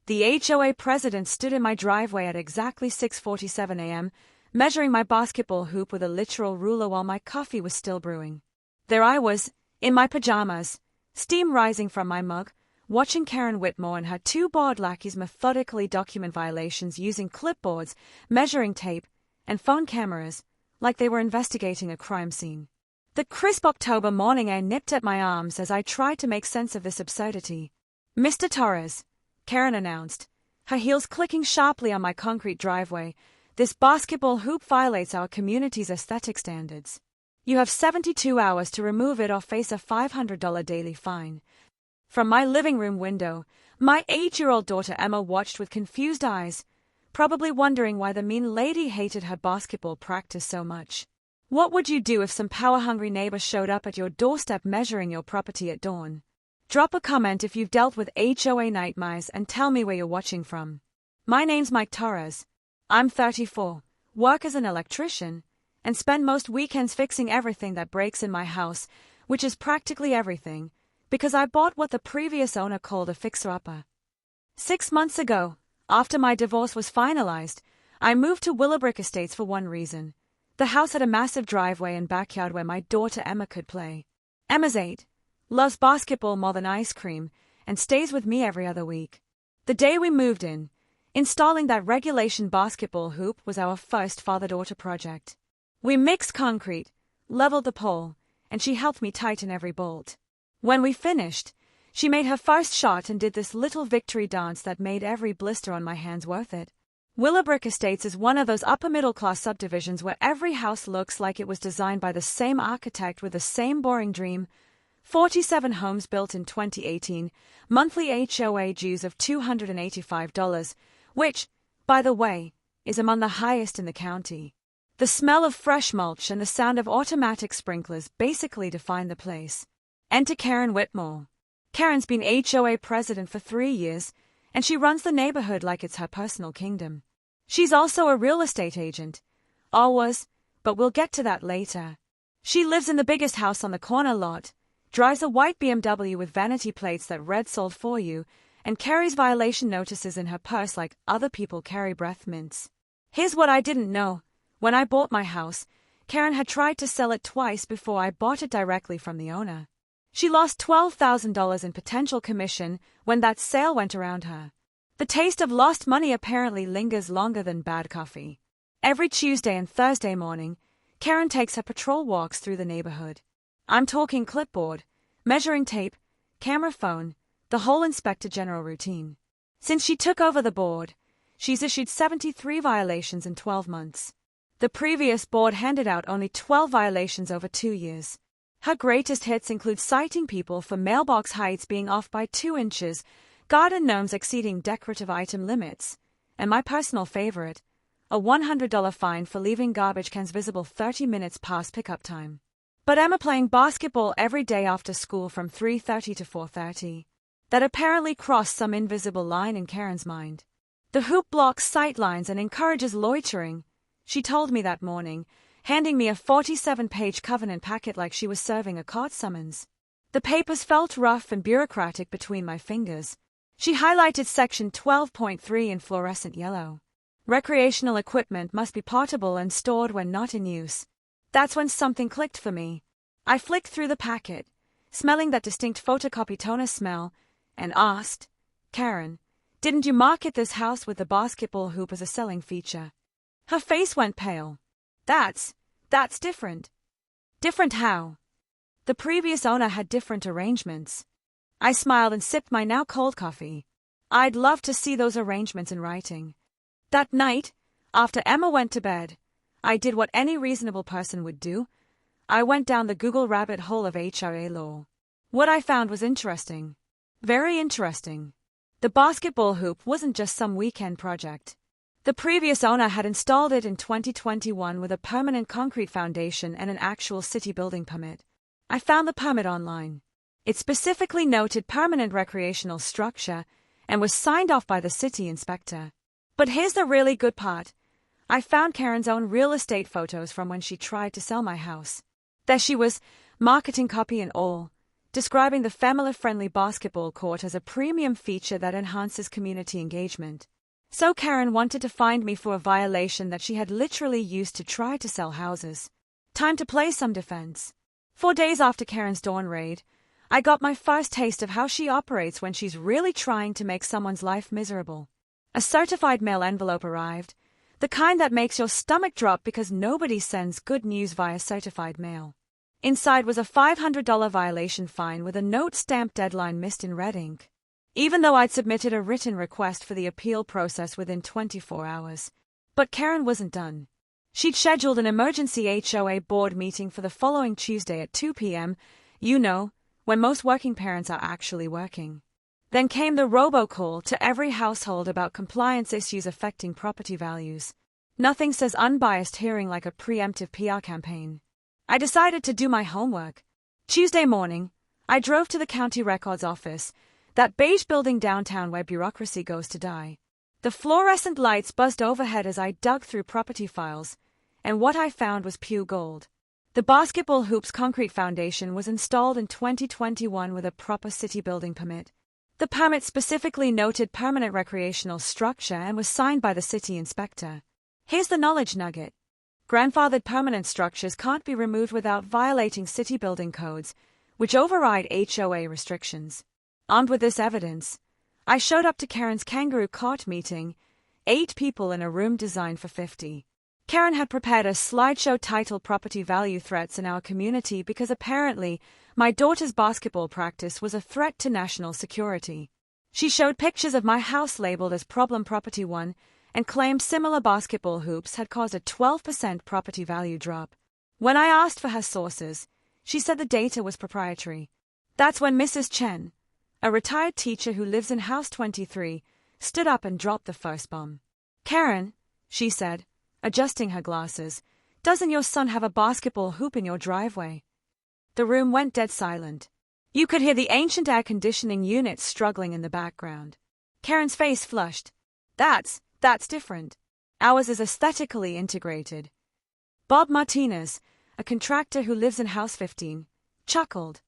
The HOA president stood in my driveway at exactly 6:47 a.m., measuring my basketball hoop with a literal ruler while my coffee was still brewing. There I was, in my pajamas, steam rising from my mug, watching Karen Whitmore and her two bored lackeys methodically document violations using clipboards, measuring tape, and phone cameras, like they were investigating a crime scene. The crisp October morning air nipped at my arms as I tried to make sense of this absurdity. "Mr. Torres," Karen announced, her heels clicking sharply on my concrete driveway, "this basketball hoop violates our community's aesthetic standards. You have 72 hours to remove it or face a $500 daily fine." From my living room window, my 8-year-old daughter Emma watched with confused eyes, probably wondering why the mean lady hated her basketball practice so much. What would you do if some power-hungry neighbor showed up at your doorstep measuring your property at dawn? Drop a comment if you've dealt with HOA nightmares and tell me where you're watching from. My name's Mike Torres. I'm 34, work as an electrician, and spend most weekends fixing everything that breaks in my house, which is practically everything, because I bought what the previous owner called a fixer-upper. 6 months ago, after my divorce was finalized, I moved to Willowbrook Estates for one reason. The house had a massive driveway and backyard where my daughter Emma could play. Emma's 8, loves basketball more than ice cream, and stays with me every other week. The day we moved in, installing that regulation basketball hoop was our first father-daughter project. We mixed concrete, leveled the pole, and she helped me tighten every bolt. When we finished, she made her first shot and did this little victory dance that made every blister on my hands worth it. Willowbrook Estates is one of those upper-middle-class subdivisions where every house looks like it was designed by the same architect with the same boring dream. 47 homes built in 2018, monthly HOA dues of $285, which, by the way, is among the highest in the county. The smell of fresh mulch and the sound of automatic sprinklers basically define the place. Enter Karen Whitmore. Karen's been HOA president for 3 years, and she runs the neighborhood like it's her personal kingdom. She's also a real estate agent. Or was, but we'll get to that later. She lives in the biggest house on the corner lot, drives a white BMW with vanity plates that read "sold for you," and carries violation notices in her purse like other people carry breath mints. Here's what I didn't know. When I bought my house, Karen had tried to sell it twice before I bought it directly from the owner. She lost $12,000 in potential commission when that sale went around her. The taste of lost money apparently lingers longer than bad coffee. Every Tuesday and Thursday morning, Karen takes her patrol walks through the neighborhood. I'm talking clipboard, measuring tape, camera phone, the whole Inspector General routine. Since she took over the board, she's issued 73 violations in 12 months. The previous board handed out only 12 violations over 2 years. Her greatest hits include citing people for mailbox heights being off by 2 inches, garden gnomes exceeding decorative item limits, and my personal favorite, a $100 fine for leaving garbage cans visible 30 minutes past pickup time. But Emma playing basketball every day after school from 3:30 to 4:30. That apparently crossed some invisible line in Karen's mind. The hoop blocks sight lines and encourages loitering, she told me that morning, handing me a 47-page covenant packet like she was serving a court summons. The papers felt rough and bureaucratic between my fingers. She highlighted section 12.3 in fluorescent yellow. Recreational equipment must be portable and stored when not in use. That's when something clicked for me. I flicked through the packet, smelling that distinct photocopy toner smell, and asked, "Karen, didn't you market this house with the basketball hoop as a selling feature?" Her face went pale. That's different." "Different how?" "The previous owner had different arrangements." I smiled and sipped my now cold coffee. I'd love to see those arrangements in writing. That night, after Emma went to bed, I did what any reasonable person would do. I went down the Google rabbit hole of HOA law. What I found was interesting. Very interesting. The basketball hoop wasn't just some weekend project. The previous owner had installed it in 2021 with a permanent concrete foundation and an actual city building permit. I found the permit online. It specifically noted permanent recreational structure and was signed off by the city inspector. But here's the really good part. I found Karen's own real estate photos from when she tried to sell my house. There she was, marketing copy and all, describing the family-friendly basketball court as a premium feature that enhances community engagement. So Karen wanted to find me for a violation that she had literally used to try to sell houses. Time to play some defense. 4 days after Karen's dawn raid, I got my first taste of how she operates when she's really trying to make someone's life miserable. A certified mail envelope arrived, the kind that makes your stomach drop because nobody sends good news via certified mail. Inside was a $500 violation fine with a note stamped deadline missed in red ink. Even though I'd submitted a written request for the appeal process within 24 hours. But Karen wasn't done. She'd scheduled an emergency HOA board meeting for the following Tuesday at 2 p.m., when most working parents are actually working. Then came the robocall to every household about compliance issues affecting property values. Nothing says unbiased hearing like a preemptive PR campaign. I decided to do my homework. Tuesday morning, I drove to the county records office, that beige building downtown where bureaucracy goes to die. The fluorescent lights buzzed overhead as I dug through property files, and what I found was pure gold. The basketball hoop's concrete foundation was installed in 2021 with a proper city building permit. The permit specifically noted permanent recreational structure and was signed by the city inspector. Here's the knowledge nugget. Grandfathered permanent structures can't be removed without violating city building codes, which override HOA restrictions. Armed with this evidence, I showed up to Karen's kangaroo court meeting, 8 people in a room designed for 50. Karen had prepared a slideshow titled Property Value Threats in Our Community because apparently my daughter's basketball practice was a threat to national security. She showed pictures of my house labeled as Problem Property 1 and claimed similar basketball hoops had caused a 12% property value drop. When I asked for her sources, she said the data was proprietary. That's when Mrs. Chen, a retired teacher who lives in House 23, stood up and dropped the first bomb. Karen, she said, adjusting her glasses, doesn't your son have a basketball hoop in your driveway? The room went dead silent. You could hear the ancient air conditioning unit struggling in the background. Karen's face flushed. That's different. Ours is aesthetically integrated. Bob Martinez, a contractor who lives in House 15, chuckled.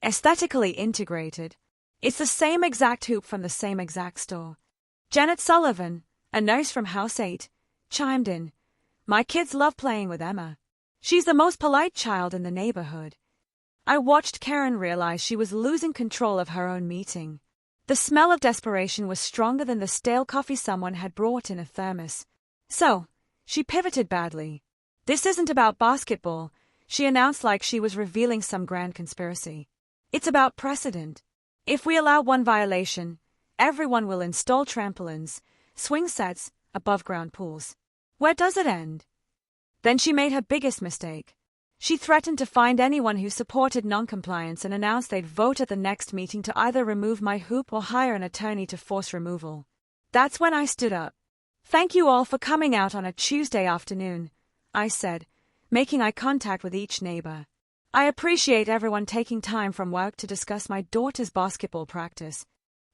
Aesthetically integrated? It's the same exact hoop from the same exact store. Janet Sullivan, a nurse from House 8, chimed in. My kids love playing with Emma. She's the most polite child in the neighborhood. I watched Karen realize she was losing control of her own meeting. The smell of desperation was stronger than the stale coffee someone had brought in a thermos. So, she pivoted badly. This isn't about basketball, she announced like she was revealing some grand conspiracy. It's about precedent. If we allow one violation, everyone will install trampolines, swing sets, above-ground pools. Where does it end? Then she made her biggest mistake. She threatened to find anyone who supported noncompliance and announced they'd vote at the next meeting to either remove my hoop or hire an attorney to force removal. That's when I stood up. Thank you all for coming out on a Tuesday afternoon, I said, making eye contact with each neighbor. I appreciate everyone taking time from work to discuss my daughter's basketball practice.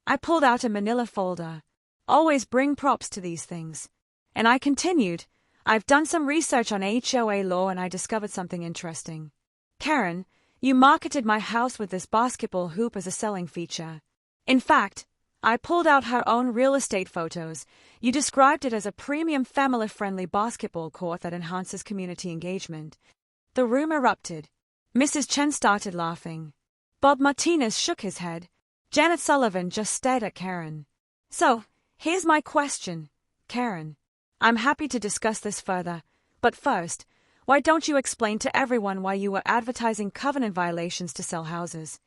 I pulled out a manila folder. Always bring props to these things. And I continued, I've done some research on HOA law and I discovered something interesting. Karen, you marketed my house with this basketball hoop as a selling feature. In fact, I pulled out her own real estate photos. You described it as a premium family-friendly basketball court that enhances community engagement. The room erupted. Mrs. Chen started laughing. Bob Martinez shook his head. Janet Sullivan just stared at Karen. So, here's my question, Karen. I'm happy to discuss this further, but first, why don't you explain to everyone why you were advertising covenant violations to sell houses?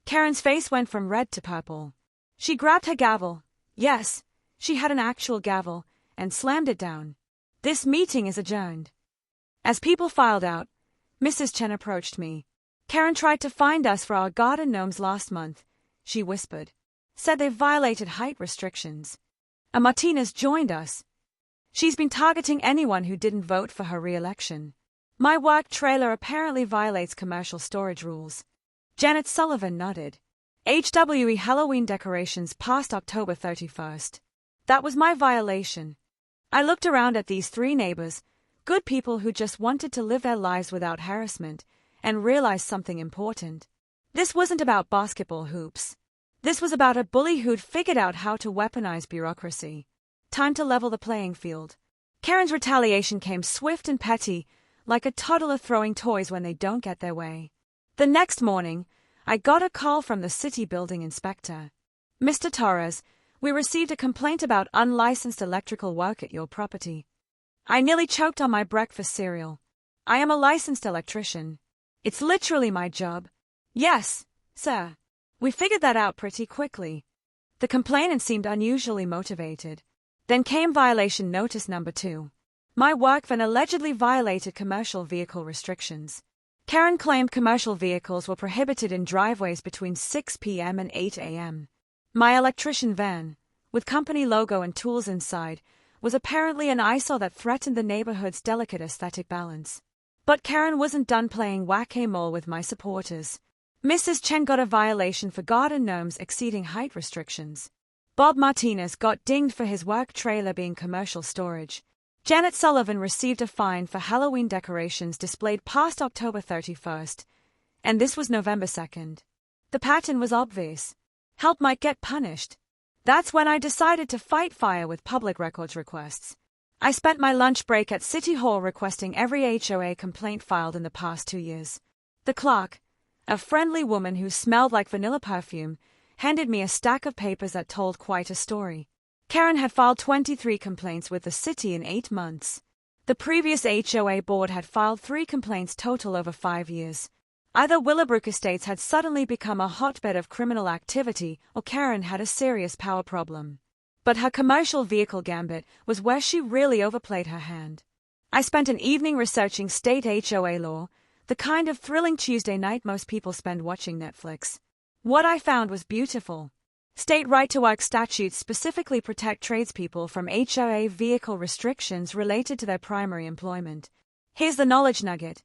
Karen's face went from red to purple. She grabbed her gavel. Yes, she had an actual gavel, and slammed it down. This meeting is adjourned. As people filed out, Mrs. Chen approached me. Karen tried to find us for our garden gnomes last month, she whispered. Said they violated height restrictions. A Martinez joined us. She's been targeting anyone who didn't vote for her re-election. My work trailer apparently violates commercial storage rules. Janet Sullivan nodded. HWE Halloween decorations past October 31st. That was my violation. I looked around at these 3 neighbors, good people who just wanted to live their lives without harassment, and realized something important. This wasn't about basketball hoops. This was about a bully who'd figured out how to weaponize bureaucracy. Time to level the playing field. Karen's retaliation came swift and petty, like a toddler throwing toys when they don't get their way. The next morning, I got a call from the city building inspector. "Mr. Torres, we received a complaint about unlicensed electrical work at your property." I nearly choked on my breakfast cereal. I am a licensed electrician. It's literally my job. "Yes, sir. We figured that out pretty quickly." The complainant seemed unusually motivated. Then came violation notice number 2. My work van allegedly violated commercial vehicle restrictions. Karen claimed commercial vehicles were prohibited in driveways between 6 p.m. and 8 a.m. My electrician van, with company logo and tools inside, was apparently an eyesore that threatened the neighborhood's delicate aesthetic balance. But Karen wasn't done playing whack-a-mole with my supporters. Mrs. Chen got a violation for garden gnomes exceeding height restrictions. Bob Martinez got dinged for his work trailer being commercial storage. Janet Sullivan received a fine for Halloween decorations displayed past October 31st, and this was November 2nd. The pattern was obvious. Help might get punished. That's when I decided to fight fire with public records requests. I spent my lunch break at City Hall requesting every HOA complaint filed in the past 2 years. The clerk, a friendly woman who smelled like vanilla perfume, handed me a stack of papers that told quite a story. Karen had filed 23 complaints with the city in 8 months. The previous HOA board had filed 3 complaints total over 5 years. Either Willowbrook Estates had suddenly become a hotbed of criminal activity or Karen had a serious power problem. But her commercial vehicle gambit was where she really overplayed her hand. I spent an evening researching state HOA law, the kind of thrilling Tuesday night most people spend watching Netflix. What I found was beautiful. State right-to-work statutes specifically protect tradespeople from HOA vehicle restrictions related to their primary employment. Here's the knowledge nugget.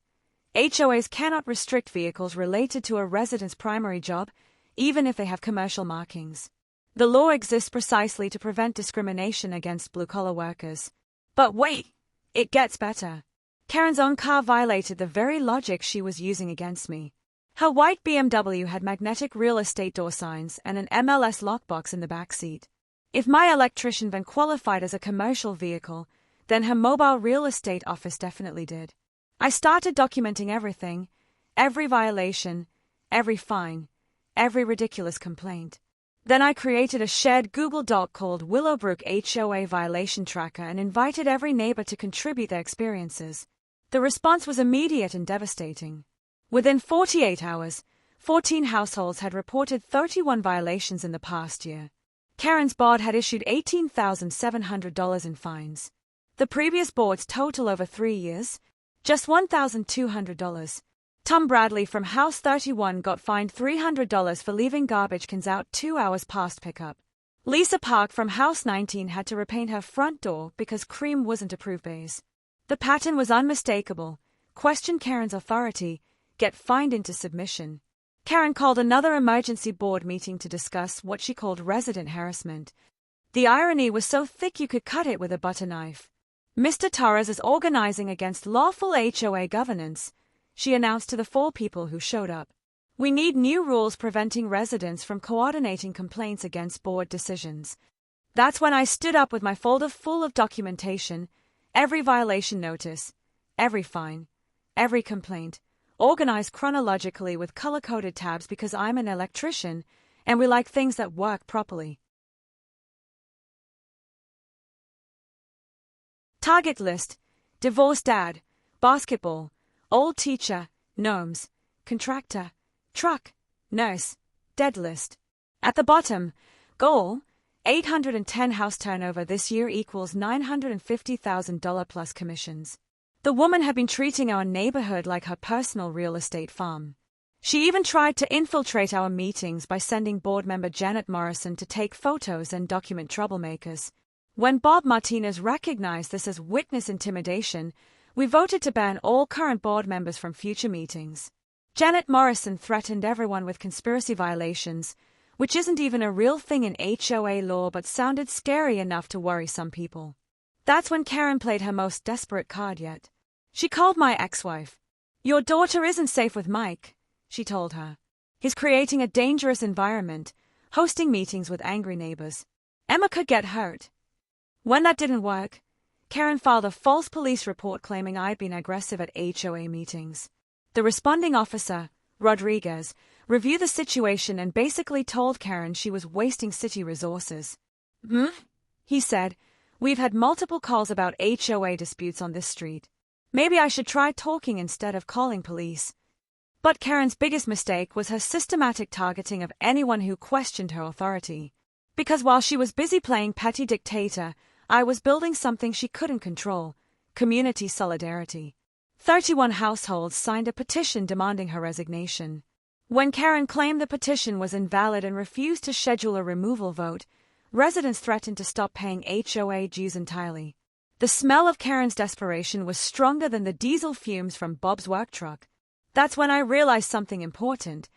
HOAs cannot restrict vehicles related to a resident's primary job, even if they have commercial markings. The law exists precisely to prevent discrimination against blue-collar workers. But wait! It gets better. Karen's own car violated the very logic she was using against me. Her white BMW had magnetic real estate door signs and an MLS lockbox in the back seat. If my electrician van qualified as a commercial vehicle, then her mobile real estate office definitely did. I started documenting everything, every violation, every fine, every ridiculous complaint. Then I created a shared Google Doc called Willowbrook HOA Violation Tracker and invited every neighbor to contribute their experiences. The response was immediate and devastating. Within 48 hours, 14 households had reported 31 violations in the past year. Karen's board had issued $18,700 in fines. The previous board's total over 3 years? Just $1,200. Tom Bradley from House 31 got fined $300 for leaving garbage cans out 2 hours past pickup. Lisa Park from House 19 had to repaint her front door because cream wasn't approved beige. The pattern was unmistakable. Question Karen's authority. Get fined into submission. Karen called another emergency board meeting to discuss what she called resident harassment. The irony was so thick you could cut it with a butter knife. "Mr. Torres is organizing against lawful HOA governance," she announced to the 4 people who showed up. "We need new rules preventing residents from coordinating complaints against board decisions." That's when I stood up with my folder full of documentation, every violation notice, every fine, every complaint, organized chronologically with color-coded tabs because I'm an electrician and we like things that work properly. Target list: divorced dad, basketball, old teacher, gnomes, contractor, truck, nurse, dead list. At the bottom, goal: 810 house turnover this year equals $950,000 plus commissions. The woman had been treating our neighborhood like her personal real estate farm. She even tried to infiltrate our meetings by sending board member Janet Morrison to take photos and document troublemakers. When Bob Martinez recognized this as witness intimidation, we voted to ban all current board members from future meetings. Janet Morrison threatened everyone with conspiracy violations, which isn't even a real thing in HOA law but sounded scary enough to worry some people. That's when Karen played her most desperate card yet. She called my ex-wife. "Your daughter isn't safe with Mike," she told her. He's creating a dangerous environment, hosting meetings with angry neighbors. Emma could get hurt. When that didn't work, Karen filed a false police report claiming I'd been aggressive at HOA meetings. The responding officer, Rodriguez, reviewed the situation and basically told Karen she was wasting city resources. He said, "We've had multiple calls about HOA disputes on this street. Maybe I should try talking instead of calling police." But Karen's biggest mistake was her systematic targeting of anyone who questioned her authority. Because while she was busy playing petty dictator, I was building something she couldn't control: community solidarity. 31 households signed a petition demanding her resignation. When Karen claimed the petition was invalid and refused to schedule a removal vote, residents threatened to stop paying HOA dues entirely. The smell of Karen's desperation was stronger than the diesel fumes from Bob's work truck. That's when I realized something important.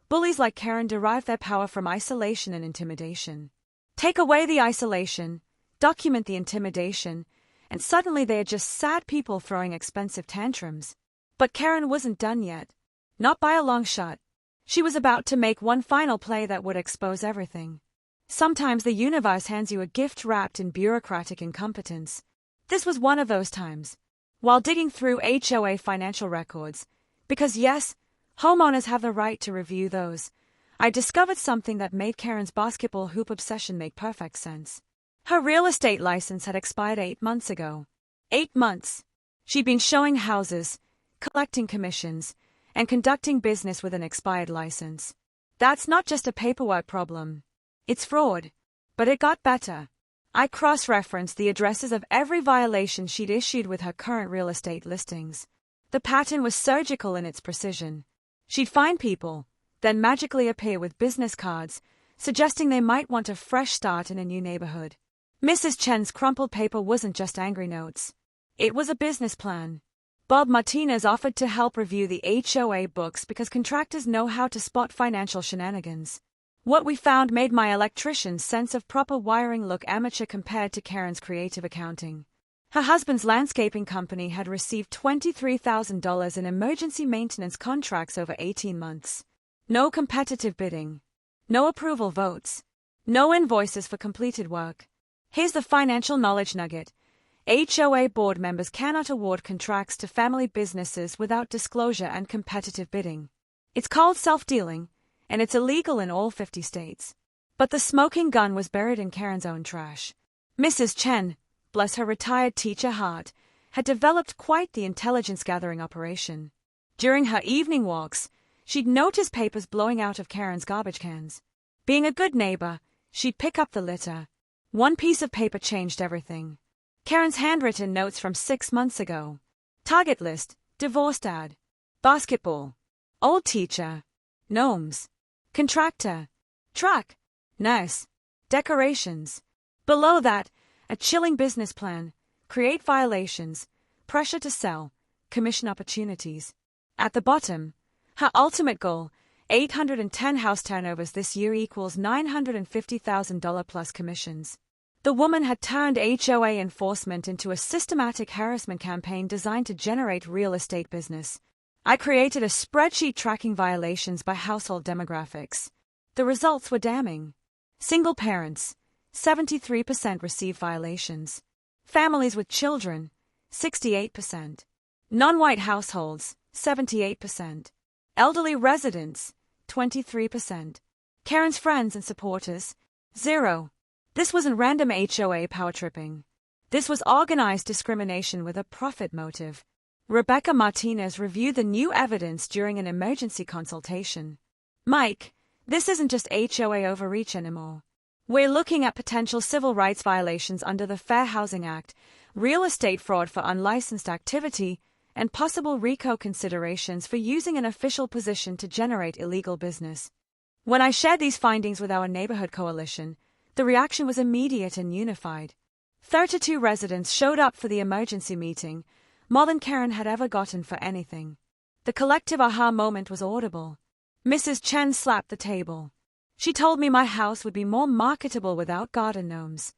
Bullies like Karen derive their power from isolation and intimidation. Take away the isolation, document the intimidation, and suddenly they are just sad people throwing expensive tantrums. But Karen wasn't done yet. Not by a long shot. She was about to make one final play that would expose everything. Sometimes the universe hands you a gift wrapped in bureaucratic incompetence. This was one of those times. While digging through HOA financial records, because yes, homeowners have the right to review those, I discovered something that made Karen's basketball hoop obsession make perfect sense. Her real estate license had expired 8 months ago. 8 months. She'd been showing houses, collecting commissions, and conducting business with an expired license. That's not just a paperwork problem. It's fraud. But it got better. I cross-referenced the addresses of every violation she'd issued with her current real estate listings. The pattern was surgical in its precision. She'd find people, then magically appear with business cards, suggesting they might want a fresh start in a new neighborhood. Mrs. Chen's crumpled paper wasn't just angry notes. It was a business plan. Bob Martinez offered to help review the HOA books because contractors know how to spot financial shenanigans. What we found made my electrician's sense of proper wiring look amateur compared to Karen's creative accounting. Her husband's landscaping company had received $23,000 in emergency maintenance contracts over 18 months. No competitive bidding. No approval votes. No invoices for completed work. Here's the financial knowledge nugget. HOA board members cannot award contracts to family businesses without disclosure and competitive bidding. It's called self-dealing, and it's illegal in all 50 states. But the smoking gun was buried in Karen's own trash. Mrs. Chen, bless her retired teacher heart, had developed quite the intelligence-gathering operation. During her evening walks, she'd notice papers blowing out of Karen's garbage cans. Being a good neighbor, she'd pick up the litter. One piece of paper changed everything. Karen's handwritten notes from 6 months ago. Target list, divorced ad. Basketball. Old teacher. Gnomes. Contractor. Truck. Nurse. Decorations. Below that, a chilling business plan. Create violations. Pressure to sell. Commission opportunities. At the bottom, her ultimate goal, 810 house turnovers this year equals $950,000 plus commissions. The woman had turned HOA enforcement into a systematic harassment campaign designed to generate real estate business. I created a spreadsheet tracking violations by household demographics. The results were damning. Single parents, 73% received violations. Families with children, 68%. Non-white households, 78%. Elderly residents, 23%. Karen's friends and supporters, 0. This wasn't random HOA power tripping. This was organized discrimination with a profit motive. Rebecca Martinez reviewed the new evidence during an emergency consultation. "Mike, this isn't just HOA overreach anymore. We're looking at potential civil rights violations under the Fair Housing Act, real estate fraud for unlicensed activity, and possible RICO considerations for using an official position to generate illegal business." When I shared these findings with our neighborhood coalition, the reaction was immediate and unified. 32 residents showed up for the emergency meeting, more than Karen had ever gotten for anything. The collective aha moment was audible. Mrs. Chen slapped the table. She told me my house would be more marketable without garden gnomes.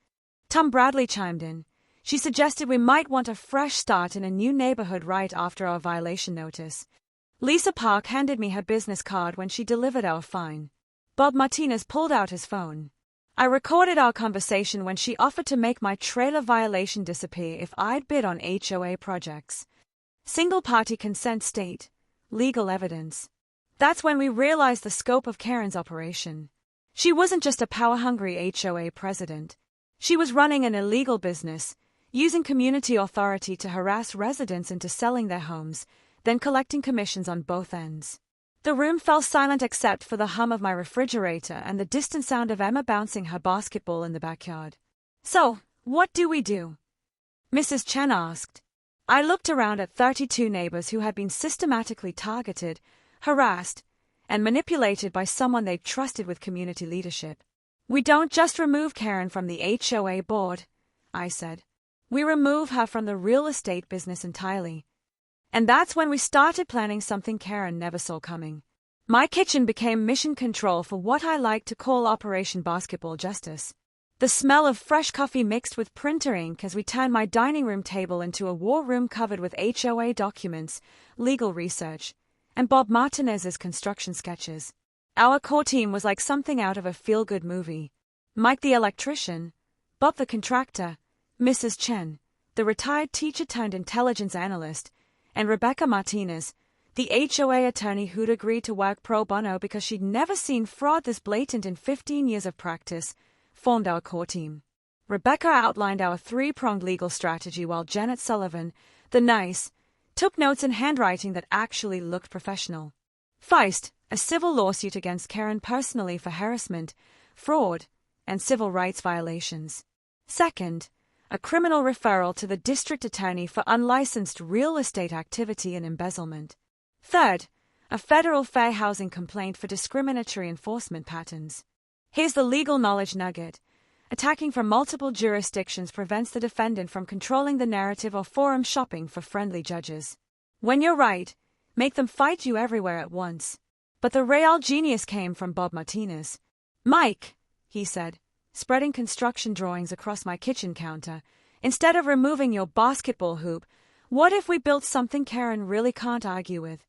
Tom Bradley chimed in. She suggested we might want a fresh start in a new neighborhood right after our violation notice. Lisa Park handed me her business card when she delivered our fine. Bob Martinez pulled out his phone. I recorded our conversation when she offered to make my trailer violation disappear if I'd bid on HOA projects. Single-party consent state. Legal evidence. That's when we realized the scope of Karen's operation. She wasn't just a power-hungry HOA president. She was running an illegal business, using community authority to harass residents into selling their homes, then collecting commissions on both ends. The room fell silent except for the hum of my refrigerator and the distant sound of Emma bouncing her basketball in the backyard. "So, what do we do?" Mrs. Chen asked. I looked around at 32 neighbors who had been systematically targeted, harassed, and manipulated by someone they trusted with community leadership. "We don't just remove Karen from the HOA board," I said. "We remove her from the real estate business entirely." And that's when we started planning something Karen never saw coming. My kitchen became mission control for what I like to call Operation Basketball Justice. The smell of fresh coffee mixed with printer ink as we turned my dining room table into a war room covered with HOA documents, legal research, and Bob Martinez's construction sketches. Our core team was like something out of a feel-good movie. Mike the electrician, Bob the contractor, Mrs. Chen, the retired teacher turned intelligence analyst, and Rebecca Martinez, the HOA attorney who'd agreed to work pro bono because she'd never seen fraud this blatant in 15 years of practice, formed our core team. Rebecca outlined our three-pronged legal strategy while Janet Sullivan, the nice, took notes in handwriting that actually looked professional. First, a civil lawsuit against Karen personally for harassment, fraud, and civil rights violations. Second, a criminal referral to the district attorney for unlicensed real estate activity and embezzlement. Third, a federal fair housing complaint for discriminatory enforcement patterns. Here's the legal knowledge nugget. Attacking from multiple jurisdictions prevents the defendant from controlling the narrative or forum shopping for friendly judges. When you're right, make them fight you everywhere at once. But the real genius came from Bob Martinez. "Mike," he said, spreading construction drawings across my kitchen counter, "instead of removing your basketball hoop, what if we built something Karen really can't argue with?"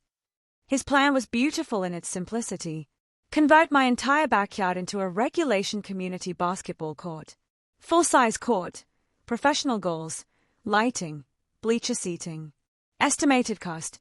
His plan was beautiful in its simplicity. Convert my entire backyard into a regulation community basketball court. Full-size court, professional goals, lighting, bleacher seating. Estimated cost,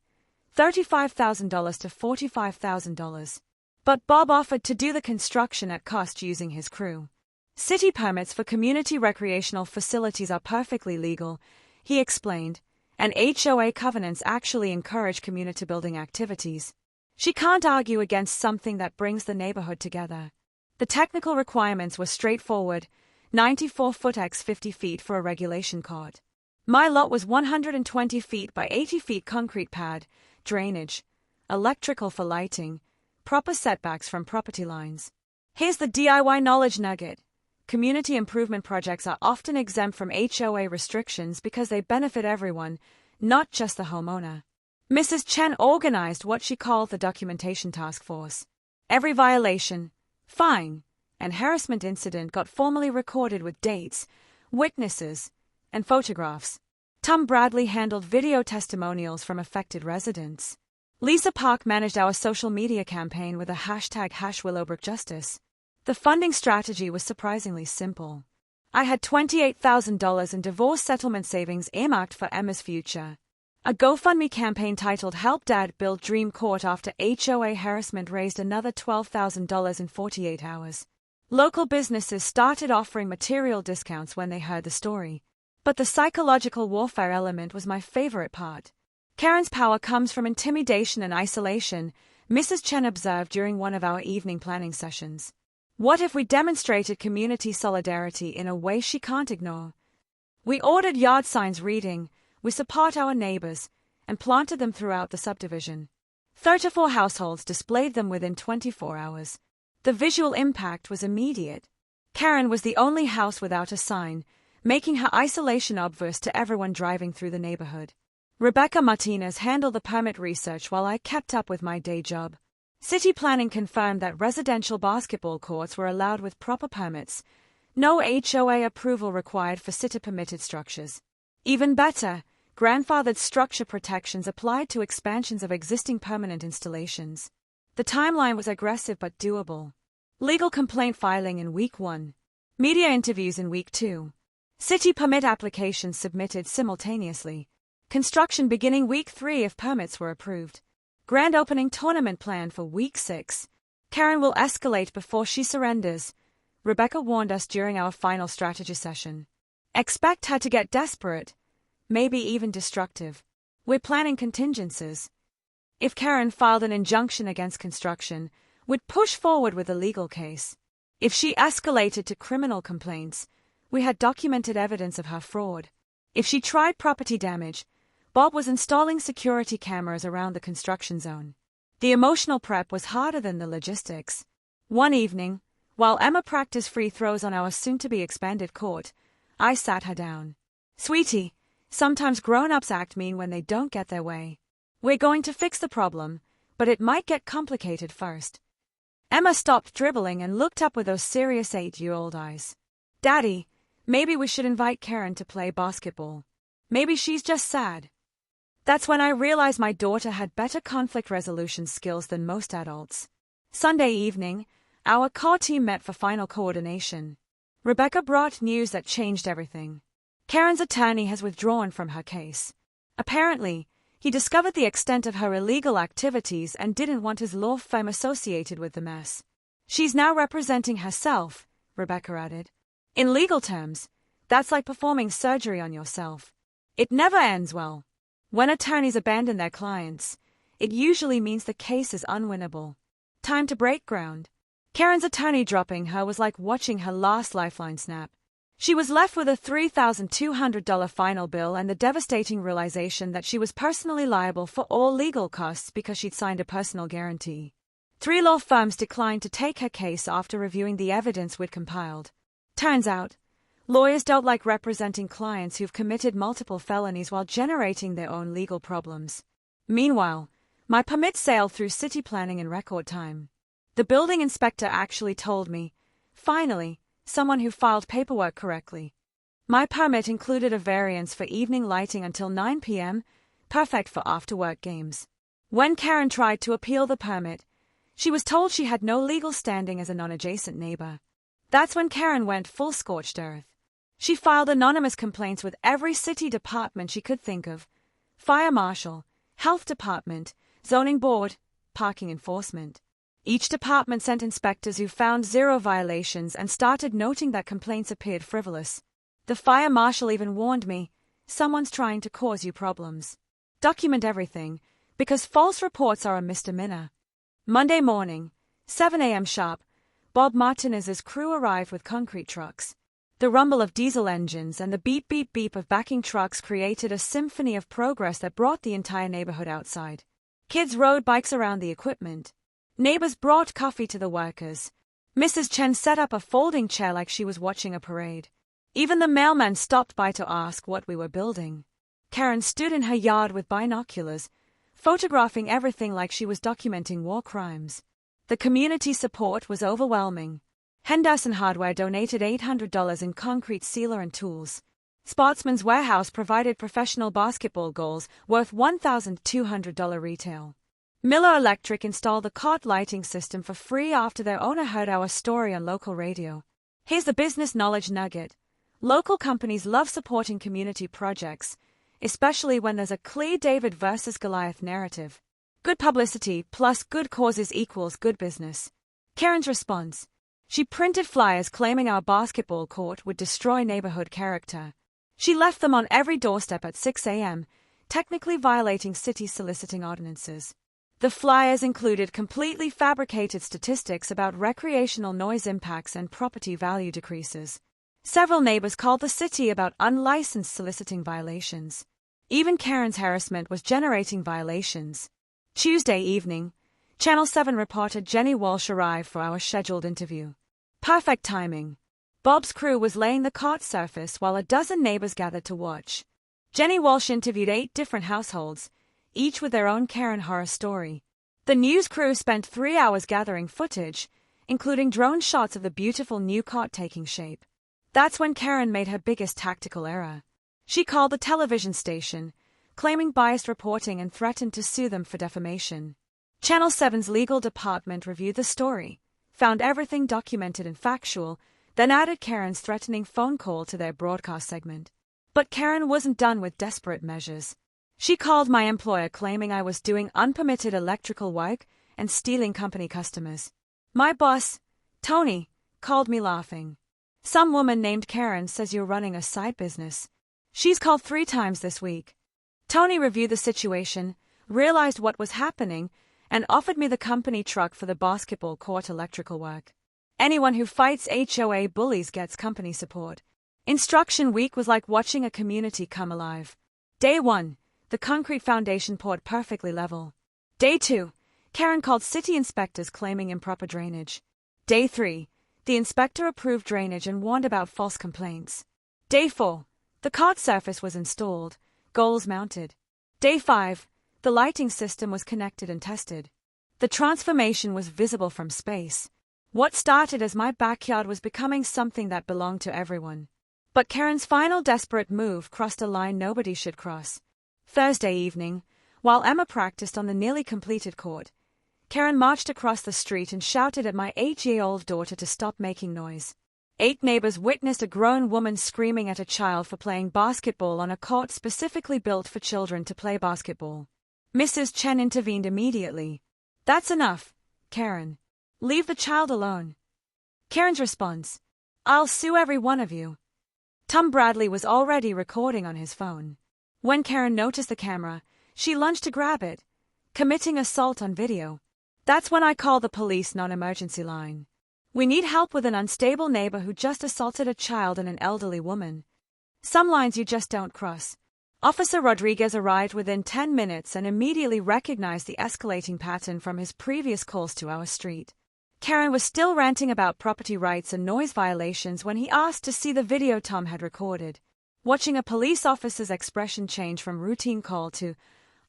$35,000 to $45,000. But Bob offered to do the construction at cost using his crew. "City permits for community recreational facilities are perfectly legal," he explained, "and HOA covenants actually encourage community building activities. She can't argue against something that brings the neighborhood together." The technical requirements were straightforward, 94 foot x 50 feet for a regulation court. My lot was 120 feet by 80 feet concrete pad, drainage, electrical for lighting, proper setbacks from property lines. Here's the DIY knowledge nugget. Community improvement projects are often exempt from HOA restrictions because they benefit everyone, not just the homeowner. Mrs. Chen organized what she called the documentation task force. Every violation, fine, and harassment incident got formally recorded with dates, witnesses, and photographs. Tom Bradley handled video testimonials from affected residents. Lisa Park managed our social media campaign with a hashtag #WillowbrookJustice. The funding strategy was surprisingly simple. I had $28,000 in divorce settlement savings earmarked for Emma's future. A GoFundMe campaign titled "Help Dad Build Dream Court After HOA Harassment" raised another $12,000 in 48 hours. Local businesses started offering material discounts when they heard the story. But the psychological warfare element was my favorite part. Karen's power comes from intimidation and isolation, Mrs. Chen observed during one of our evening planning sessions. What if we demonstrated community solidarity in a way she can't ignore? We ordered yard signs reading, "We support our neighbors," and planted them throughout the subdivision. 34 households displayed them within 24 hours. The visual impact was immediate. Karen was the only house without a sign, making her isolation obvious to everyone driving through the neighborhood. Rebecca Martinez handled the permit research while I kept up with my day job. City planning confirmed that residential basketball courts were allowed with proper permits, no HOA approval required for city-permitted structures. Even better, grandfathered structure protections applied to expansions of existing permanent installations. The timeline was aggressive but doable. Legal complaint filing in week 1. Media interviews in week 2. City permit applications submitted simultaneously. Construction beginning week 3 if permits were approved. Grand opening tournament planned for week 6. Karen will escalate before she surrenders, Rebecca warned us during our final strategy session. Expect her to get desperate, maybe even destructive. We're planning contingencies. If Karen filed an injunction against construction, we'd push forward with a legal case. If she escalated to criminal complaints, we had documented evidence of her fraud. If she tried property damage, Bob was installing security cameras around the construction zone. The emotional prep was harder than the logistics. One evening, while Emma practiced free throws on our soon-to-be-expanded court, I sat her down. "Sweetie, sometimes grown-ups act mean when they don't get their way. We're going to fix the problem, but it might get complicated first." Emma stopped dribbling and looked up with those serious 8-year-old eyes. "Daddy, maybe we should invite Karen to play basketball. Maybe she's just sad." That's when I realized my daughter had better conflict resolution skills than most adults. Sunday evening, our core team met for final coordination. Rebecca brought news that changed everything. Karen's attorney has withdrawn from her case. Apparently, he discovered the extent of her illegal activities and didn't want his law firm associated with the mess. She's now representing herself, Rebecca added. In legal terms, that's like performing surgery on yourself. It never ends well. When attorneys abandon their clients, it usually means the case is unwinnable. Time to break ground. Karen's attorney dropping her was like watching her last lifeline snap. She was left with a $3,200 final bill and the devastating realization that she was personally liable for all legal costs because she'd signed a personal guarantee. 3 law firms declined to take her case after reviewing the evidence we'd compiled. Turns out, lawyers don't like representing clients who've committed multiple felonies while generating their own legal problems. Meanwhile, my permit sailed through city planning in record time. The building inspector actually told me, finally, someone who filed paperwork correctly. My permit included a variance for evening lighting until 9 p.m., perfect for after-work games. When Karen tried to appeal the permit, she was told she had no legal standing as a non-adjacent neighbor. That's when Karen went full scorched earth. She filed anonymous complaints with every city department she could think of: fire marshal, health department, zoning board, parking enforcement. Each department sent inspectors who found 0 violations and started noting that complaints appeared frivolous. The fire marshal even warned me, "Someone's trying to cause you problems. Document everything, because false reports are a misdemeanor." Monday morning, 7 a.m. sharp, Bob Martinez's crew arrived with concrete trucks. The rumble of diesel engines and the beep-beep-beep of backing trucks created a symphony of progress that brought the entire neighborhood outside. Kids rode bikes around the equipment. Neighbors brought coffee to the workers. Mrs. Chen set up a folding chair like she was watching a parade. Even the mailman stopped by to ask what we were building. Karen stood in her yard with binoculars, photographing everything like she was documenting war crimes. The community support was overwhelming. Henderson Hardware donated $800 in concrete sealer and tools. Sportsman's Warehouse provided professional basketball goals worth $1,200 retail. Miller Electric installed the cot lighting system for free after their owner heard our story on local radio. Here's the business knowledge nugget. Local companies love supporting community projects, especially when there's a clear David versus Goliath narrative. Good publicity plus good causes equals good business. Karen's response: she printed flyers claiming our basketball court would destroy neighborhood character. She left them on every doorstep at 6 a.m., technically violating city soliciting ordinances. The flyers included completely fabricated statistics about recreational noise impacts and property value decreases. Several neighbors called the city about unlicensed soliciting violations. Even Karen's harassment was generating violations. Tuesday evening, Channel 7 reporter Jenny Walsh arrived for our scheduled interview. Perfect timing. Bob's crew was laying the cot surface while a dozen neighbors gathered to watch. Jenny Walsh interviewed 8 different households, each with their own Karen horror story. The news crew spent 3 hours gathering footage, including drone shots of the beautiful new cot taking shape. That's when Karen made her biggest tactical error. She called the television station, claiming biased reporting and threatened to sue them for defamation. Channel 7's legal department reviewed the story, found everything documented and factual, then added Karen's threatening phone call to their broadcast segment. But Karen wasn't done with desperate measures. She called my employer claiming I was doing unpermitted electrical work and stealing company customers. My boss, Tony, called me laughing. Some woman named Karen says you're running a side business. She's called 3 times this week. Tony reviewed the situation, realized what was happening, and offered me the company truck for the basketball court electrical work. Anyone who fights HOA bullies gets company support. Instruction week was like watching a community come alive. Day 1, the concrete foundation poured perfectly level. Day 2, Karen called city inspectors claiming improper drainage. Day 3, the inspector approved drainage and warned about false complaints. Day 4, the cart surface was installed, goals mounted. Day 5, the lighting system was connected and tested. The transformation was visible from space. What started as my backyard was becoming something that belonged to everyone. But Karen's final desperate move crossed a line nobody should cross. Thursday evening, while Emma practiced on the nearly completed court, Karen marched across the street and shouted at my 8-year-old daughter to stop making noise. 8 neighbors witnessed a grown woman screaming at a child for playing basketball on a court specifically built for children to play basketball. Mrs. Chen intervened immediately. "That's enough, Karen. Leave the child alone." Karen's response: "I'll sue every one of you." Tom Bradley was already recording on his phone. When Karen noticed the camera, she lunged to grab it, committing assault on video. "That's when I call the police non-emergency line. We need help with an unstable neighbor who just assaulted a child and an elderly woman. Some lines you just don't cross." Officer Rodriguez arrived within 10 minutes and immediately recognized the escalating pattern from his previous calls to our street. Karen was still ranting about property rights and noise violations when he asked to see the video Tom had recorded. Watching a police officer's expression change from routine call to,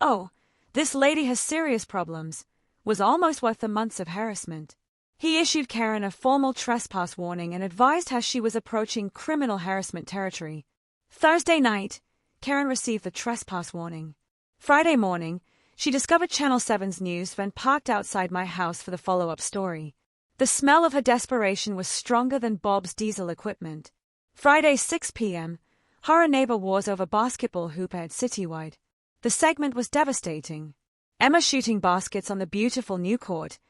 "Oh, this lady has serious problems," was almost worth the months of harassment. He issued Karen a formal trespass warning and advised her she was approaching criminal harassment territory. Thursday night, Karen received the trespass warning. Friday morning, she discovered Channel 7's news when parked outside my house for the follow-up story. The smell of her desperation was stronger than Bob's diesel equipment. Friday 6 p.m., horror neighbor wars over basketball hoop aired citywide. The segment was devastating. Emma shooting baskets on the beautiful new court,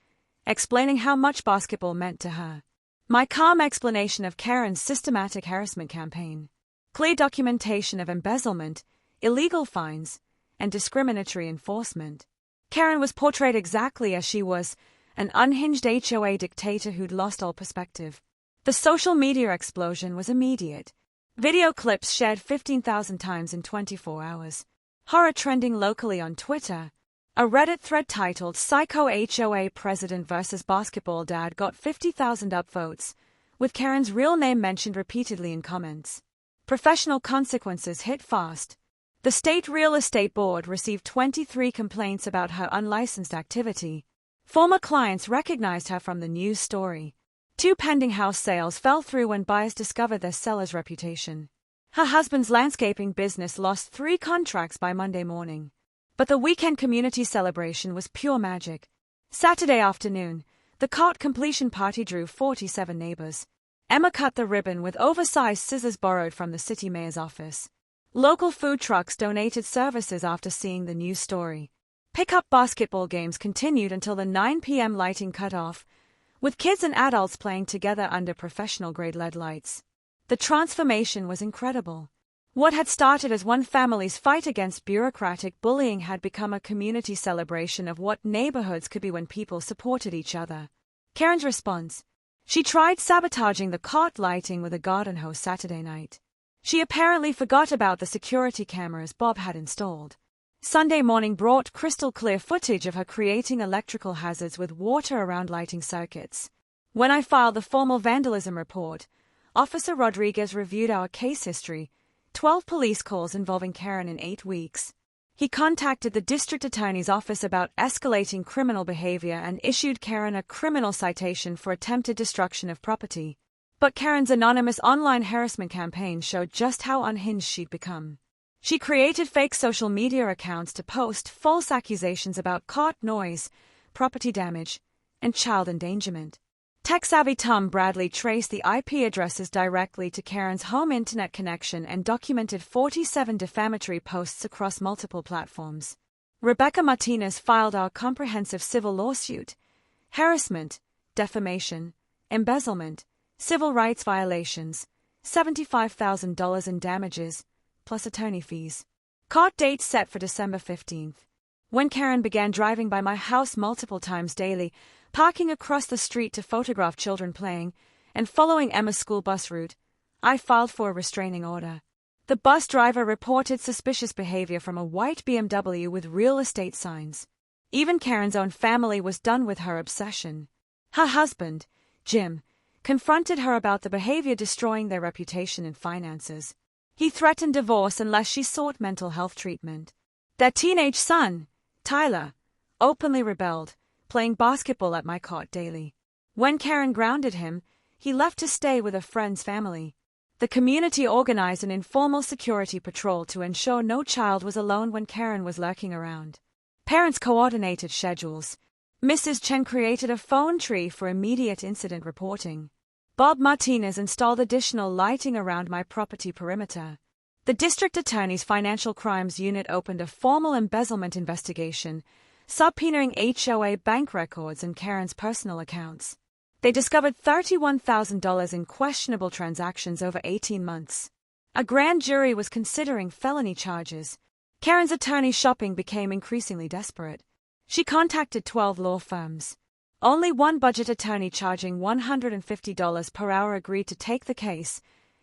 explaining how much basketball meant to her. My calm explanation of Karen's systematic harassment campaign. Clear documentation of embezzlement, illegal fines, and discriminatory enforcement. Karen was portrayed exactly as she was, an unhinged HOA dictator who'd lost all perspective. The social media explosion was immediate. Video clips shared 15,000 times in 24 hours. Horror trending locally on Twitter. A Reddit thread titled "Psycho HOA President vs. Basketball Dad" got 50,000 upvotes, with Karen's real name mentioned repeatedly in comments. Professional consequences hit fast. The State Real Estate Board received 23 complaints about her unlicensed activity. Former clients recognized her from the news story. 2 pending house sales fell through when buyers discovered their seller's reputation. Her husband's landscaping business lost 3 contracts by Monday morning. But the weekend community celebration was pure magic. Saturday afternoon, the cart completion party drew 47 neighbors. Emma cut the ribbon with oversized scissors borrowed from the city mayor's office. Local food trucks donated services after seeing the news story. Pickup basketball games continued until the 9 p.m. lighting cut off, with kids and adults playing together under professional-grade LED lights. The transformation was incredible. What had started as one family's fight against bureaucratic bullying had become a community celebration of what neighborhoods could be when people supported each other. Karen's response: she tried sabotaging the cart lighting with a garden hose Saturday night. She apparently forgot about the security cameras Bob had installed. Sunday morning brought crystal-clear footage of her creating electrical hazards with water around lighting circuits. When I filed the formal vandalism report, Officer Rodriguez reviewed our case history, 12 police calls involving Karen in 8 weeks. He contacted the district attorney's office about escalating criminal behavior and issued Karen a criminal citation for attempted destruction of property. But Karen's anonymous online harassment campaign showed just how unhinged she'd become. She created fake social media accounts to post false accusations about caught noise, property damage, and child endangerment. Tech-savvy Tom Bradley traced the IP addresses directly to Karen's home internet connection and documented 47 defamatory posts across multiple platforms. Rebecca Martinez filed our comprehensive civil lawsuit: harassment, defamation, embezzlement, civil rights violations, $75,000 in damages, plus attorney fees. Court date set for December 15th. When Karen began driving by my house multiple times daily, parking across the street to photograph children playing, and following Emma's school bus route, I filed for a restraining order. The bus driver reported suspicious behavior from a white BMW with real estate signs. Even Karen's own family was done with her obsession. Her husband, Jim, confronted her about the behavior destroying their reputation and finances. He threatened divorce unless she sought mental health treatment. Their teenage son, Tyler, openly rebelled, playing basketball at my court daily. When Karen grounded him, he left to stay with a friend's family. The community organized an informal security patrol to ensure no child was alone when Karen was lurking around. Parents coordinated schedules. Mrs. Chen created a phone tree for immediate incident reporting. Bob Martinez installed additional lighting around my property perimeter. The district attorney's financial crimes unit opened a formal embezzlement investigation, subpoenaing HOA bank records and Karen's personal accounts. They discovered $31,000 in questionable transactions over 18 months. A grand jury was considering felony charges. Karen's attorney shopping became increasingly desperate. She contacted 12 law firms. Only one budget attorney charging $150 per hour agreed to take the case,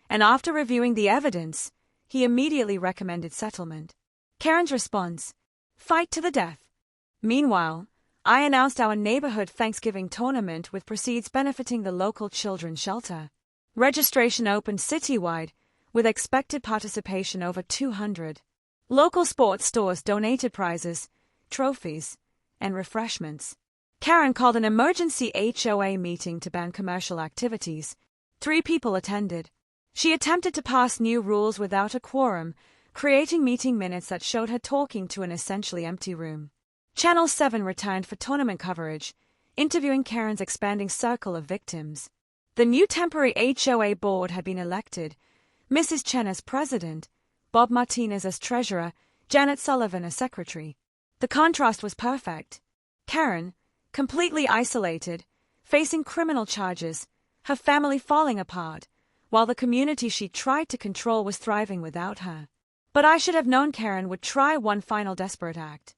and after reviewing the evidence, he immediately recommended settlement. Karen's response: fight to the death. Meanwhile, I announced our neighborhood Thanksgiving tournament with proceeds benefiting the local children's shelter. Registration opened citywide, with expected participation over 200. Local sports stores donated prizes, trophies, and refreshments. Karen called an emergency HOA meeting to ban commercial activities. 3 people attended. She attempted to pass new rules without a quorum, creating meeting minutes that showed her talking to an essentially empty room. Channel 7 returned for tournament coverage, interviewing Karen's expanding circle of victims. The new temporary HOA board had been elected, Mrs. Chen as president, Bob Martinez as treasurer, Janet Sullivan as secretary. The contrast was perfect. Karen, completely isolated, facing criminal charges, her family falling apart, while the community she tried to control was thriving without her. But I should have known Karen would try one final desperate act.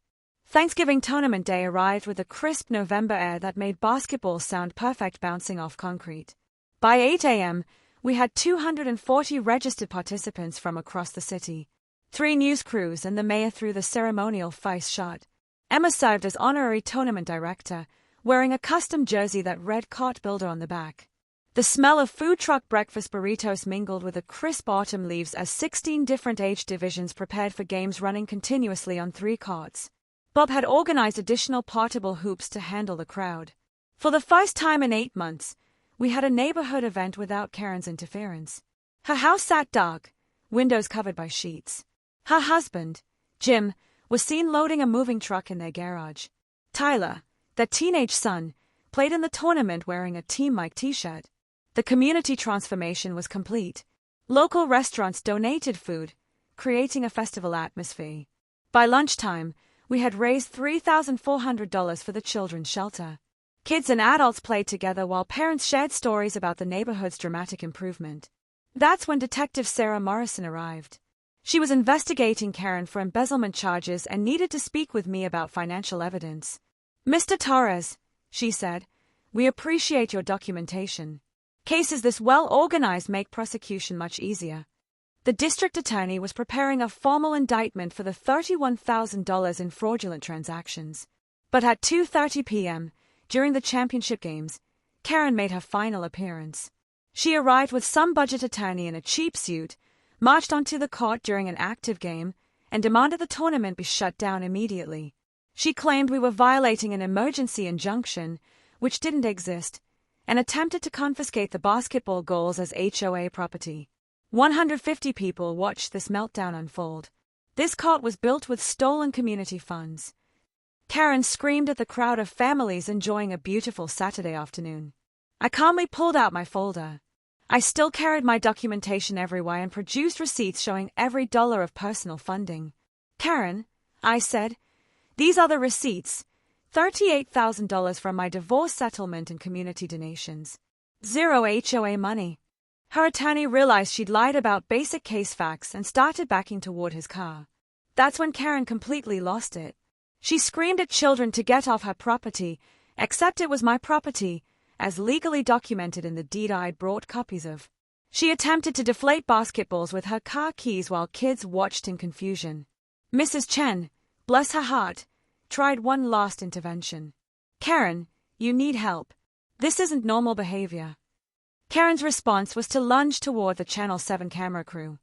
Thanksgiving tournament day arrived with a crisp November air that made basketball sound perfect bouncing off concrete. By 8 a.m., we had 240 registered participants from across the city. 3 news crews and the mayor threw the ceremonial feast shot. Emma served as honorary tournament director, wearing a custom jersey that read Cart Builder on the back. The smell of food truck breakfast burritos mingled with the crisp autumn leaves as 16 different age divisions prepared for games running continuously on 3 courts. Bob had organized additional portable hoops to handle the crowd. For the first time in 8 months, we had a neighborhood event without Karen's interference. Her house sat dark, windows covered by sheets. Her husband, Jim, was seen loading a moving truck in their garage. Tyler, their teenage son, played in the tournament wearing a Team Mike t-shirt. The community transformation was complete. Local restaurants donated food, creating a festival atmosphere. By lunchtime, we had raised $3,400 for the children's shelter. Kids and adults played together while parents shared stories about the neighborhood's dramatic improvement. That's when Detective Sarah Morrison arrived. She was investigating Karen for embezzlement charges and needed to speak with me about financial evidence. "Mr. Torres," she said, "we appreciate your documentation. Cases this well organized make prosecution much easier." The district attorney was preparing a formal indictment for the $31,000 in fraudulent transactions. But at 2:30 p.m., during the championship games, Karen made her final appearance. She arrived with some budget attorney in a cheap suit, marched onto the court during an active game, and demanded the tournament be shut down immediately. She claimed we were violating an emergency injunction, which didn't exist, and attempted to confiscate the basketball goals as HOA property. 150 people watched this meltdown unfold. This cot was built with stolen community funds. Karen screamed at the crowd of families enjoying a beautiful Saturday afternoon. I calmly pulled out my folder. I still carried my documentation everywhere and produced receipts showing every dollar of personal funding. Karen, I said, these are the receipts. $38,000 from my divorce settlement and community donations. 0 HOA money. Her attorney realized she'd lied about basic case facts and started backing toward his car. That's when Karen completely lost it. She screamed at children to get off her property, except it was my property, as legally documented in the deed I'd brought copies of. She attempted to deflate basketballs with her car keys while kids watched in confusion. Mrs. Chen, bless her heart, tried one last intervention. Karen, you need help. This isn't normal behavior. Karen's response was to lunge toward the Channel 7 camera crew.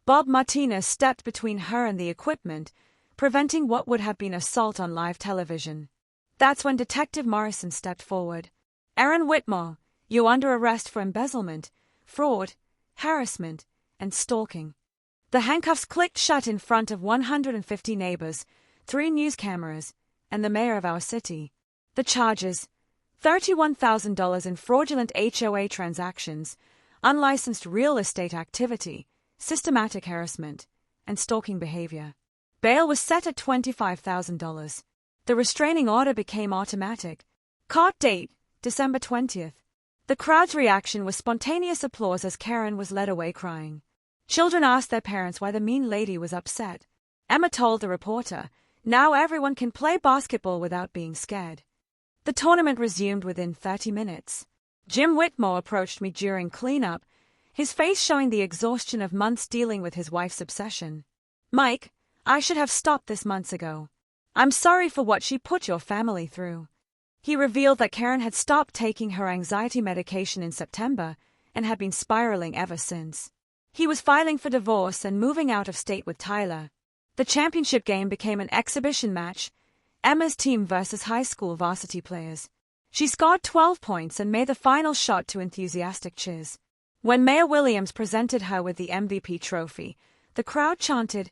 Bob Martinez stepped between her and the equipment, preventing what would have been assault on live television. That's when Detective Morrison stepped forward. Aaron Whitmore, you're under arrest for embezzlement, fraud, harassment, and stalking. The handcuffs clicked shut in front of 150 neighbors, 3 news cameras, and the mayor of our city. The charges: $31,000 in fraudulent HOA transactions, unlicensed real estate activity, systematic harassment, and stalking behavior. Bail was set at $25,000. The restraining order became automatic. Court date, December 20th. The crowd's reaction was spontaneous applause as Karen was led away crying. Children asked their parents why the mean lady was upset. Emma told the reporter, now everyone can play basketball without being scared. The tournament resumed within 30 minutes. Jim Whitmore approached me during cleanup, his face showing the exhaustion of months dealing with his wife's obsession. Mike, I should have stopped this months ago. I'm sorry for what she put your family through. He revealed that Karen had stopped taking her anxiety medication in September and had been spiraling ever since. He was filing for divorce and moving out of state with Tyler. The championship game became an exhibition match, Emma's team versus high school varsity players. She scored 12 points and made the final shot to enthusiastic cheers. When Mayor Williams presented her with the MVP trophy, the crowd chanted,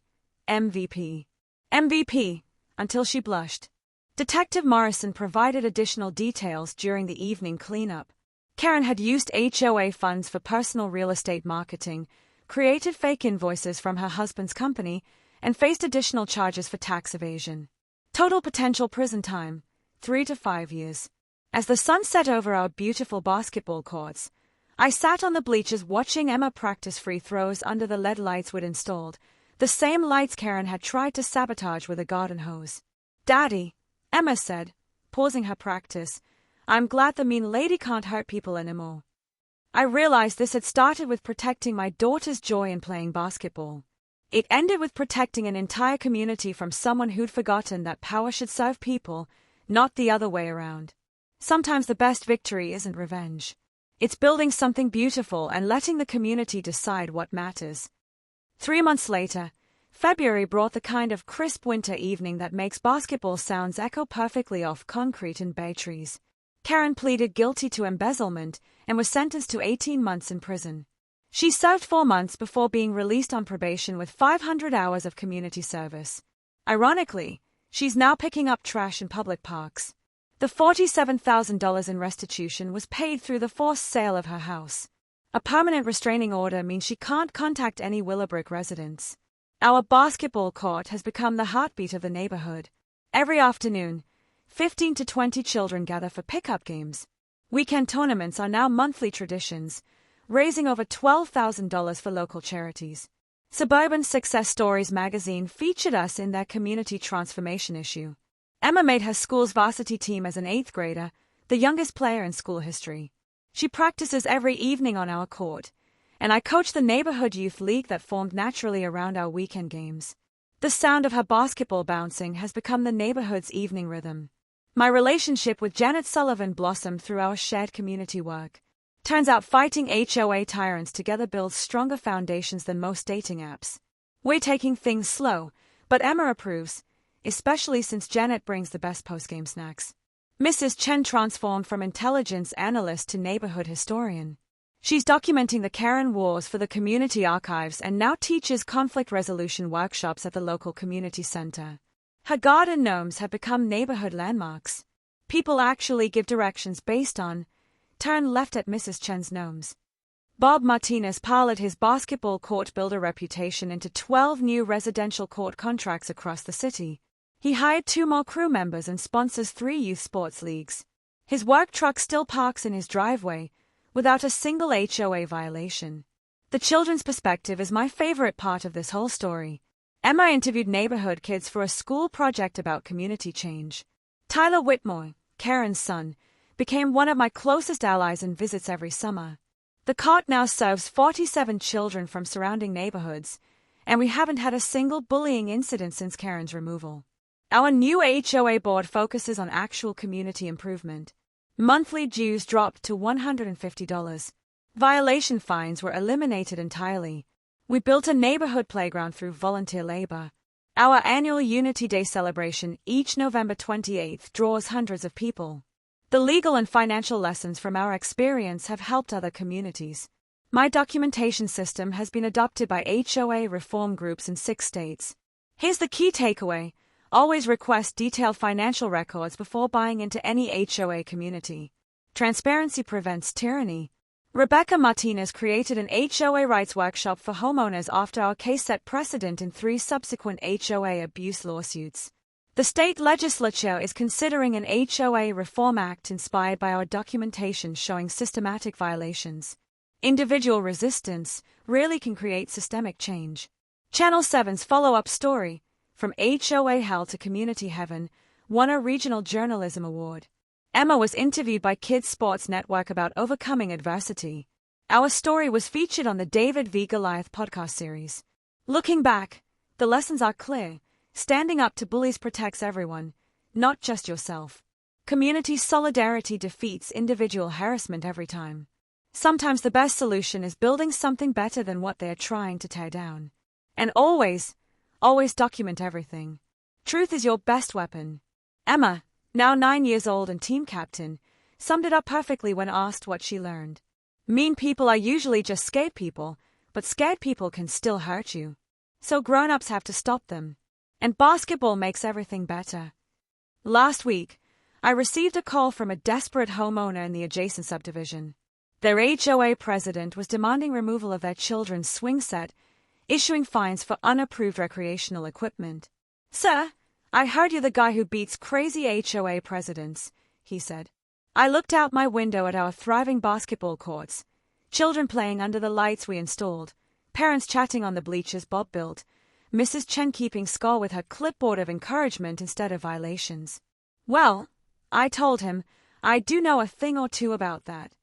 MVP, MVP, until she blushed. Detective Morrison provided additional details during the evening cleanup. Karen had used HOA funds for personal real estate marketing, created fake invoices from her husband's company, and faced additional charges for tax evasion. Total potential prison time, 3 to 5 years. As the sun set over our beautiful basketball courts, I sat on the bleachers watching Emma practice free throws under the LED lights we'd installed, the same lights Karen had tried to sabotage with a garden hose. Daddy, Emma said, pausing her practice, I'm glad the mean lady can't hurt people anymore. I realized this had started with protecting my daughter's joy in playing basketball. It ended with protecting an entire community from someone who'd forgotten that power should serve people, not the other way around. Sometimes the best victory isn't revenge. It's building something beautiful and letting the community decide what matters. 3 months later, February brought the kind of crisp winter evening that makes basketball sounds echo perfectly off concrete and bay trees. Karen pleaded guilty to embezzlement and was sentenced to 18 months in prison. She served 4 months before being released on probation with 500 hours of community service. Ironically, she's now picking up trash in public parks. The $47,000 in restitution was paid through the forced sale of her house. A permanent restraining order means she can't contact any Willowbrook residents. Our basketball court has become the heartbeat of the neighborhood. Every afternoon, 15 to 20 children gather for pickup games. Weekend tournaments are now monthly traditions, raising over $12,000 for local charities. Suburban Success Stories magazine featured us in their community transformation issue. Emma made her school's varsity team as an 8th grader, the youngest player in school history. She practices every evening on our court, and I coach the neighborhood youth league that formed naturally around our weekend games. The sound of her basketball bouncing has become the neighborhood's evening rhythm. My relationship with Janet Sullivan blossomed through our shared community work. Turns out fighting HOA tyrants together builds stronger foundations than most dating apps. We're taking things slow, but Emma approves, especially since Janet brings the best post-game snacks. Mrs. Chen transformed from intelligence analyst to neighborhood historian. She's documenting the Karen wars for the community archives and now teaches conflict resolution workshops at the local community center. Her garden gnomes have become neighborhood landmarks. People actually give directions based on, turn left at Mrs. Chen's gnomes. Bob Martinez parlayed his basketball court builder reputation into 12 new residential court contracts across the city. He hired 2 more crew members and sponsors 3 youth sports leagues. His work truck still parks in his driveway, without a single HOA violation. The children's perspective is my favorite part of this whole story. Emma interviewed neighborhood kids for a school project about community change. Tyler Whitmore, Karen's son, became one of my closest allies and visits every summer. The cot now serves 47 children from surrounding neighborhoods, and we haven't had a single bullying incident since Karen's removal. Our new HOA board focuses on actual community improvement. Monthly dues dropped to $150. Violation fines were eliminated entirely. We built a neighborhood playground through volunteer labor. Our annual Unity Day celebration each November 28th draws hundreds of people. The legal and financial lessons from our experience have helped other communities. My documentation system has been adopted by HOA reform groups in 6 states. Here's the key takeaway. Always request detailed financial records before buying into any HOA community. Transparency prevents tyranny. Rebecca Martinez created an HOA rights workshop for homeowners after our case set precedent in 3 subsequent HOA abuse lawsuits. The state legislature is considering an HOA Reform Act inspired by our documentation showing systematic violations. Individual resistance rarely can create systemic change. Channel 7's follow-up story, From HOA Hell to Community Heaven, won a Regional Journalism Award. Emma was interviewed by Kids Sports Network about overcoming adversity. Our story was featured on the David v. Goliath podcast series. Looking back, the lessons are clear. Standing up to bullies protects everyone, not just yourself. Community solidarity defeats individual harassment every time. Sometimes the best solution is building something better than what they are trying to tear down. And always document everything. Truth is your best weapon. Emma, now 9 years old and team captain, summed it up perfectly when asked what she learned. Mean people are usually just scared people, but scared people can still hurt you. So grown-ups have to stop them. And basketball makes everything better. Last week, I received a call from a desperate homeowner in the adjacent subdivision. Their HOA president was demanding removal of their children's swing set, issuing fines for unapproved recreational equipment. "Sir, I heard you're the guy who beats crazy HOA presidents," he said. I looked out my window at our thriving basketball courts, children playing under the lights we installed, parents chatting on the bleachers Bob built, Mrs. Chen keeping score with her clipboard of encouragement instead of violations. "Well," I told him, "I do know a thing or two about that."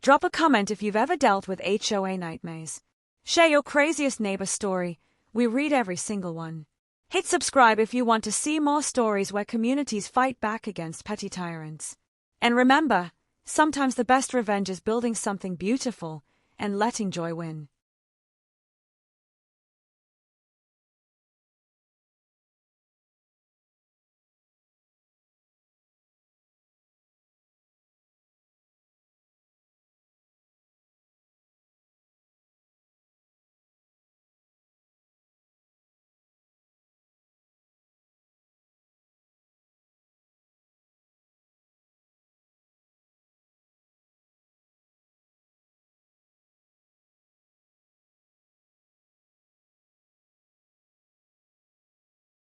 Drop a comment if you've ever dealt with HOA nightmares. Share your craziest neighbor story. We read every single one. Hit subscribe if you want to see more stories where communities fight back against petty tyrants. And remember, sometimes the best revenge is building something beautiful and letting joy win.